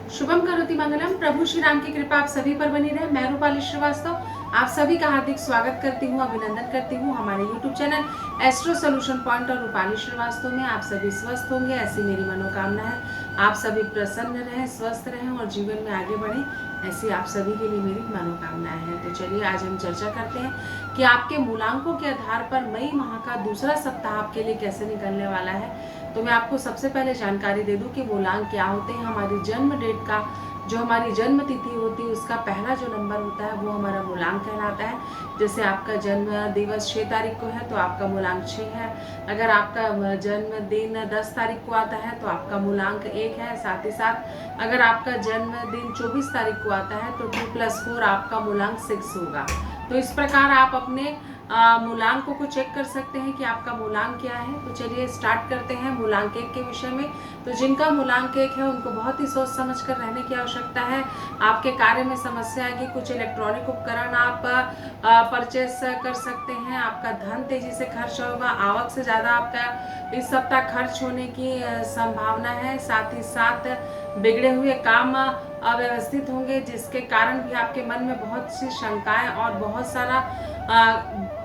शुभम करोति मंगलम। प्रभु श्री राम की कृपा आप सभी पर बनी रहे। मैं रूपाली श्रीवास्तव आप सभी का हार्दिक स्वागत करती हूँ, अभिनंदन करती हूँ हमारे YouTube channel astro solution point और रूपाली श्रीवास्तव में। आप सभी स्वस्थ होंगे ऐसी मेरी मनोकामना है। आप सभी प्रसन्न रहें, स्वस्थ रहें और जीवन में आगे बढ़ें, ऐसी आप सभी के लिए मेरी मनोकामनाएं हैं। तो चलिए आज हम चर्चा करते हैं कि आपके मूलांकों के आधार पर मई माह का दूसरा सप्ताह आपके लिए कैसे निकलने वाला है। तो मैं आपको सबसे पहले जानकारी दे दूं कि मूलांक क्या होते हैं। हमारी जन्म डेट का जो हमारी जन्म तिथि होती है उसका पहला जो नंबर होता है वो हमारा मूलांक कहलाता है। जैसे आपका जन्म दिवस 6 तारीख को है तो आपका मूलांक 6 है। अगर आपका जन्मदिन 10 तारीख को आता है तो आपका मूलांक 1 है। साथ ही साथ अगर आपका जन्मदिन 24 तारीख को आता है तो 2+4 आपका मूलांक 6 होगा। तो इस प्रकार आप अपने मूलांकों को चेक कर सकते हैं कि आपका मूलांक क्या है। तो चलिए स्टार्ट करते हैं मूलांक 1 के विषय में। तो जिनका मूलांक 1 है उनको बहुत ही सोच समझ कर रहने की आवश्यकता है। आपके कार्य में समस्या आएगी। कुछ इलेक्ट्रॉनिक उपकरण आप परचेस कर सकते हैं। आपका धन तेजी से खर्च होगा। आवक से ज़्यादा आपका इस सप्ताह खर्च होने की संभावना है। साथ ही साथ बिगड़े हुए काम अव्यवस्थित होंगे, जिसके कारण भी आपके मन में बहुत सी शंकाएं और बहुत सारा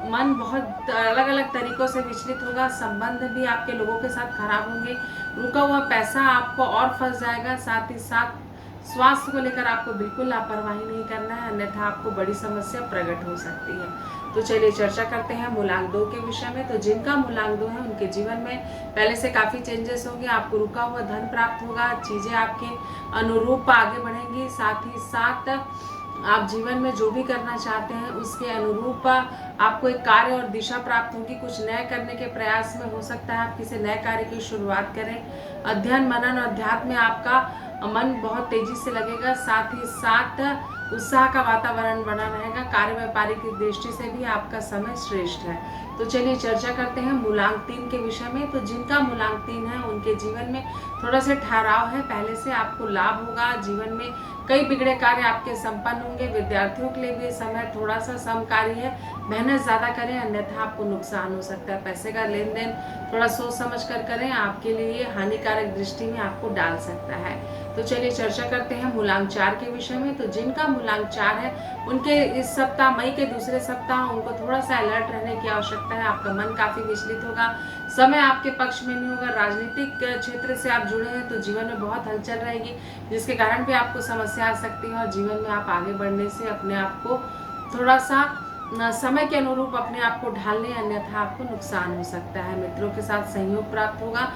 मन बहुत अलग अलग तरीकों से विचलित होगा। संबंध भी आपके लोगों के साथ खराब होंगे। रुका हुआ पैसा आपको और फंस जाएगा। साथ ही साथ स्वास्थ्य को लेकर आपको बिल्कुल लापरवाही नहीं करना है, अन्यथा आपको बड़ी समस्या प्रकट हो सकती है। तो चलिए चर्चा करते हैं मूलांक 2 के विषय में। तो जिनका मूलांक 2 है उनके जीवन में पहले से काफी चेंजेस होंगे। आपको रुका हुआ धन प्राप्त होगा। चीजें आपके अनुरूप आगे बढ़ेंगी। साथ ही साथ आप जीवन में जो भी करना चाहते हैं उसके अनुरूप आपको एक कार्य और दिशा प्राप्त होगी। कुछ नए करने के प्रयास में हो सकता है आप किसी नए कार्य की शुरुआत करें। अध्ययन मनन और अध्यात्म में आपका मन बहुत तेजी से लगेगा। साथ ही साथ उत्साह का वातावरण बना रहेगा। कार्य व्यापारी की दृष्टि से भी आपका समय श्रेष्ठ है। तो चलिए चर्चा करते हैं मूलांक 3 के विषय में। तो जिनका मूलांक 3 है उनके जीवन में थोड़ा सा ठहराव है। पहले से आपको लाभ होगा। जीवन में कई बिगड़े कार्य आपके संपन्न होंगे। विद्यार्थियों के लिए भी समय थोड़ा सा समकारी है। मेहनत ज्यादा करें, अन्यथा आपको नुकसान हो सकता है। पैसे का लेन देन थोड़ा सोच समझ कर करें, आपके लिए हानिकारक दृष्टि में आपको डाल सकता है। तो चलिए चर्चा करते हैं मूलांक 4 के विषय में। तो जिनका मूलांक 4 है उनके इस सप्ताह मई के दूसरे सप्ताह उनको थोड़ा सा अलर्ट रहने की आवश्यकता है। आपका मन काफी विचलित होगा। समय आपके पक्ष में नहीं होगा। राजनीतिक क्षेत्र से आप जुड़े हैं तो जीवन में बहुत हलचल रहेगी, जिसके कारण भी आपको समस्या आ सकती है। और जीवन में आप आगे बढ़ने से अपने आप को थोड़ा सा समय के अनुरूप अपने आप को ढालने, अन्यथा आपको नुकसान हो सकता है। मित्रों के साथ सहयोग प्राप्त होगा।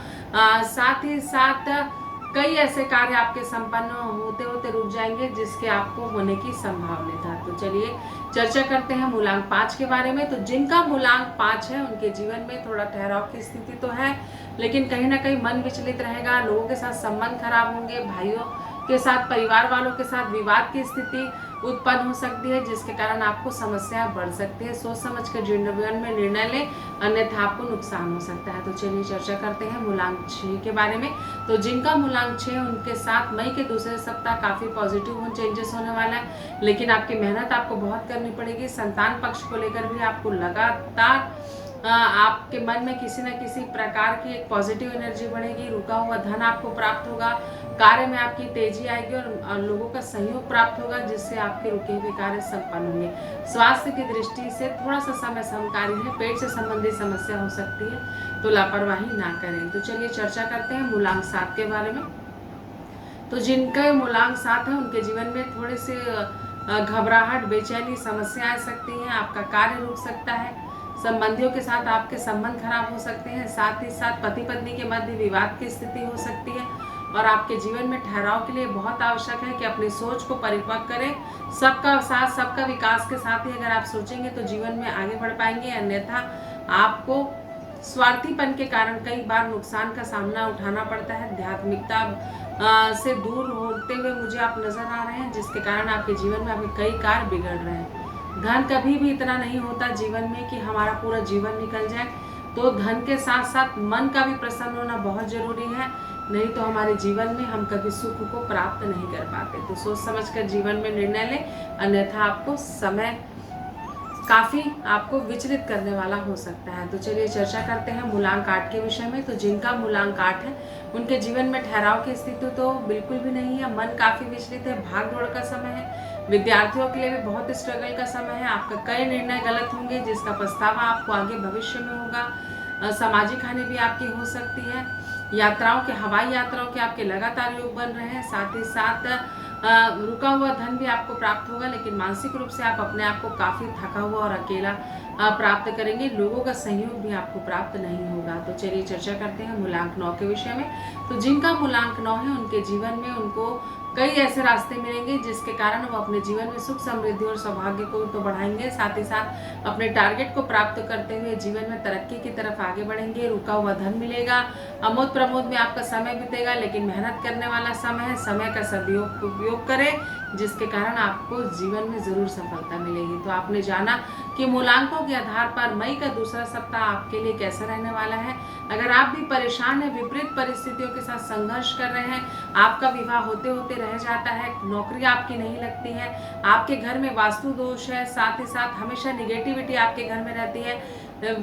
साथ ही साथ कई ऐसे कार्य आपके संपन्न होते होते रुक जाएंगे जिसके आपको होने की संभावना था। तो चलिए चर्चा करते हैं मूलांक 5 के बारे में। तो जिनका मूलांक 5 है उनके जीवन में थोड़ा ठहराव की स्थिति तो है, लेकिन कहीं ना कहीं मन विचलित रहेगा। लोगों के साथ संबंध खराब होंगे। भाइयों के साथ, परिवार वालों के साथ विवाद की स्थिति उत्पन्न हो सकती है, जिसके कारण आपको समस्याएं बढ़ सकती है। सोच समझ कर जीवन में निर्णय लें, अन्यथा आपको नुकसान हो सकता है। तो चलिए चर्चा करते हैं मूलांक 6 के बारे में। तो जिनका मूलांक 6 उनके साथ मई के दूसरे सप्ताह काफी पॉजिटिव चेंजेस होने वाला है, लेकिन आपकी मेहनत आपको बहुत करनी पड़ेगी। संतान पक्ष को लेकर भी आपको लगातार आपके मन में किसी न किसी प्रकार की एक पॉजिटिव एनर्जी बढ़ेगी। रुका हुआ धन आपको प्राप्त होगा। कार्य में आपकी तेजी आएगी और लोगों का सहयोग प्राप्त होगा, जिससे आपके रुके हुए कार्य संपन्न होंगे। स्वास्थ्य की दृष्टि से थोड़ा सा समय समकारी है। पेट से संबंधित समस्या हो सकती है, तो लापरवाही ना करें। तो चलिए चर्चा करते हैं मूलांक 7 के बारे में। तो जिनका मूलांक 7 है उनके जीवन में थोड़े से घबराहट, बेचैनी, समस्या आ सकती है। आपका कार्य रुक सकता है। संबंधियों के साथ आपके संबंध खराब हो सकते हैं। साथ ही साथ पति पत्नी के मध्य विवाद की स्थिति हो सकती है। और आपके जीवन में ठहराव के लिए बहुत आवश्यक है कि अपनी सोच को परिपक्व करें। सबका साथ, सबका विकास के साथ ही अगर आप सोचेंगे तो जीवन में आगे बढ़ पाएंगे, अन्यथा आपको स्वार्थीपन के कारण कई बार नुकसान का सामना उठाना पड़ता है। आध्यात्मिकता से दूर होते हुए मुझे आप नजर आ रहे हैं, जिसके कारण आपके जीवन में आपके कई कार्य बिगड़ रहे हैं। धन कभी भी इतना नहीं होता जीवन में कि हमारा पूरा जीवन निकल जाए। तो धन के साथ साथ मन का भी प्रसन्न होना बहुत जरूरी है, नहीं तो हमारे जीवन में हम कभी सुख को प्राप्त नहीं कर पाते। तो सोच समझ कर जीवन में निर्णय लें, अन्यथा आपको समय काफ़ी आपको विचलित करने वाला हो सकता है। तो चलिए चर्चा करते हैं मूलांक 8 के विषय में। तो जिनका मूलांक 8 है उनके जीवन में ठहराव की स्थिति तो बिल्कुल भी नहीं है। मन काफ़ी विचलित है, भाग दौड़ का समय है। विद्यार्थियों के लिए भी बहुत स्ट्रगल का समय है। आपका कई निर्णय गलत होंगे जिसका पछतावा आपको आगे भविष्य में होगा। सामाजिक हानि भी आपकी हो सकती है। यात्राओं के, हवाई यात्राओं के आपके लगातार योग बन रहे हैं। साथ ही साथ रुका हुआ धन भी आपको प्राप्त होगा, लेकिन मानसिक रूप से आप अपने आप को काफ़ी थका हुआ और अकेला प्राप्त करेंगे। लोगों का सहयोग भी आपको प्राप्त नहीं होगा। तो चलिए चर्चा करते हैं मूलांक 9 के विषय में। तो जिनका मूलांक 9 है उनके जीवन में उनको कई ऐसे रास्ते मिलेंगे जिसके कारण वो अपने जीवन में सुख, समृद्धि और सौभाग्य को तो बढ़ाएंगे, साथ ही साथ अपने टारगेट को प्राप्त करते हुए जीवन में तरक्की की तरफ आगे बढ़ेंगे। रुका हुआ धन मिलेगा। अमोद प्रमोद में आपका समय बीतेगा, लेकिन मेहनत करने वाला समय है। समय का उपयोग करें जिसके कारण आपको जीवन में जरूर सफलता मिलेगी। तो आपने जाना कि मूलांकों के आधार पर मई का दूसरा सप्ताह आपके लिए कैसा रहने वाला है। अगर आप भी परेशान हैं, विपरीत परिस्थितियों के साथ संघर्ष कर रहे हैं, आपका विवाह होते होते रह जाता है, नौकरी आपकी नहीं लगती है, आपके घर में वास्तु दोष है, साथ ही साथ हमेशा निगेटिविटी आपके घर में रहती है,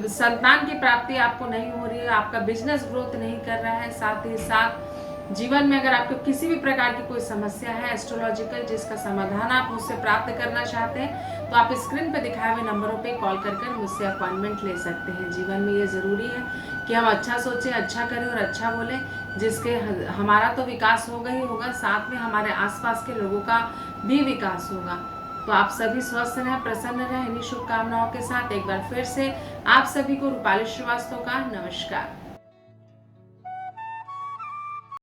संतान की प्राप्ति आपको नहीं हो रही है, आपका बिजनेस ग्रोथ नहीं कर रहा है, साथ ही साथ जीवन में अगर आपको किसी भी प्रकार की कोई समस्या है एस्ट्रोलॉजिकल जिसका समाधान आप मुझसे प्राप्त करना चाहते हैं, तो आप स्क्रीन पर दिखाए हुए नंबरों पे कॉल कर मुझसे अपॉइंटमेंट ले सकते हैं। जीवन में ये ज़रूरी है कि हम अच्छा सोचें, अच्छा करें और अच्छा बोलें, जिसके हमारा तो विकास होगा ही होगा, साथ में हमारे आसपास के लोगों का भी विकास होगा। तो आप सभी स्वस्थ रहें, प्रसन्न रहें। इन्हीं शुभकामनाओं के साथ एक बार फिर से आप सभी को रूपाली श्रीवास्तव का नमस्कार।